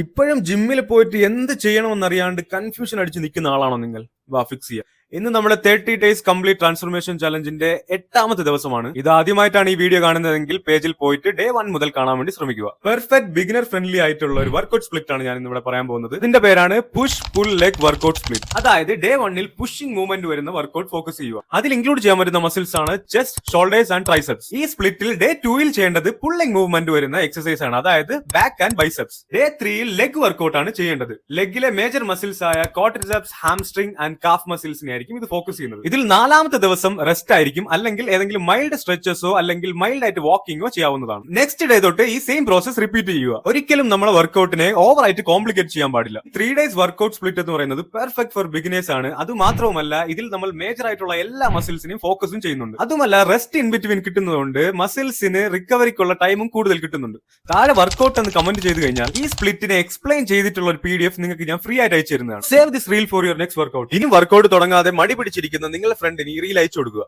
ഇപ്പോഴും ജിമ്മിൽ പോയിട്ട് എന്ത് ചെയ്യണമെന്നറിയാണ്ട് കൺഫ്യൂഷൻ അടിച്ച് നിൽക്കുന്ന ആളാണോ നിങ്ങൾ? വാ ഫിക്സ് ചെയ്യാം. ഇന്ന് നമ്മുടെ 30 ഡേയ്സ് കംപ്ലീറ്റ് ട്രാൻസ്ഫോർമേഷൻ ചലഞ്ചിന്റെ 8ാമത്തെ ദിവസമാണ്. ഇത് ആദ്യമായിട്ടാണ് ഈ വീഡിയോ കാണുന്നതെങ്കിൽ പേജിൽ പോയിട്ട് ഡേ 1 മുതൽ കാണാൻ വേണ്ടി ശ്രമിക്കുക. പെർഫെക്റ്റ് ബിഗിനർ ഫ്രണ്ട്ലി ആയിട്ടുള്ള ഒരു വർക്ക്ഔട്ട് സ്പ്ലിറ്റ് ആണ് ഞാൻ ഇന്നിവിടെ പറയാൻ പോകുന്നത്. ഇതിന്റെ പേരാണ് push pull leg workout split. അതായത് ഡേ 1ൽ പുഷിംഗ് മൂവ്മെന്റ് വരുന്ന വർക്ക്ഔട്ട് ഫോക്കസ് ചെയ്യുക. അതിൽ ഇൻക്ലൂഡ് ചെയ്യാൻ പറ്റുന്ന മസിൽസ് ആണ് ചെസ്റ്റ്, ഷോൾഡേഴ്സ് ആൻഡ് ട്രൈസെപ്സ്. ഈ സ്പ്ലിറ്റിൽ ഡേ 2ൽ ചെയ്യേണ്ടത് പുള്ളിംഗ് മൂവ്മെന്റ് വരുന്ന എക്സസൈസ് ആണ്, അതായത് ബാക്ക് ആൻഡ് ബൈസെപ്സ്. ഡേ 3ൽ ലെഗ് വർക്ക്ഔട്ട് ആണ് ചെയ്യേണ്ടത്. ലെഗിലെ മേജർ മസിൽസ് ആയ ക്വാഡ്രിസെപ്സ്, ഹാംസ്ട്രിംഗ് ആൻഡ് കാഫ് മസിൽസിനെ ആയിരിക്കും ഇത് ഫോക്കസ് ചെയ്യുന്നത്. ഇതിൽ 4ാമത്തെ ദിവസം റെസ്റ്റ് ആയിരിക്കും, അല്ലെങ്കിൽ ഏതെങ്കിലും മൈൽഡ് സ്ട്രെച്ചസോ അല്ലെങ്കിൽ മൈൽഡ് ആയിട്ട് വാക്കിങ്ങോ ചെയ്യാവുന്നതാണ്. നെക്സ്റ്റ് ഡേ തൊട്ട് ഈ സെയിം പ്രോസസ് റിപ്പീറ്റ് ചെയ്യുക. ഒരിക്കലും നമ്മളെ വർക്ക്ഔട്ടിനെ ഓവർ ആയിട്ട് കോംപ്ലിക്കേറ്റ് ചെയ്യാൻ പാടില്ല. 3 ഡേയ്സ് വർക്ക്ഔട്ട് സ്പ്ലിറ്റ് എന്ന് പറയുന്നത് പെർഫെക്റ്റ് ഫോർ ബിഗിനേഴ്സ് ആണ്. അത് മാത്രവുമല്ല, ഇതിൽ നമ്മൾ മേജർ ആയിട്ടുള്ള എല്ലാ മസിൽസിനെയും ഫോക്കസും ചെയ്യുന്നുണ്ട്. അതുമല്ല, റെസ്റ്റ് ഇൻ ബിറ്റ്വീൻ കിട്ടുന്നതുകൊണ്ട് മസിൽസിന് റിക്കവറിക്കുള്ള ടൈമും കൂടുതൽ കിട്ടുന്നുണ്ട്. താഴെ വർക്ക്ഔട്ട് എന്ന് കമന്റ് ചെയ്ത് കഴിഞ്ഞാൽ ഈ സ്പ്ലിറ്റിനെ എക്സ്പ്ലെയിൻ ചെയ്തിട്ടുള്ള ഒരു PDF നിങ്ങൾക്ക് ഞാൻ ഫ്രീ ആയിട്ട് അയച്ചു തരുന്നതാണ്. Save this reel for your next workout. ഇനി വർക്ക്ഔട്ട് തുടങ്ങാതെ മടി പിടിച്ചിരിക്കുന്ന നിങ്ങളുടെ ഫ്രണ്ടിന് ഈ റീൽ അയച്ചു കൊടുക്കുക.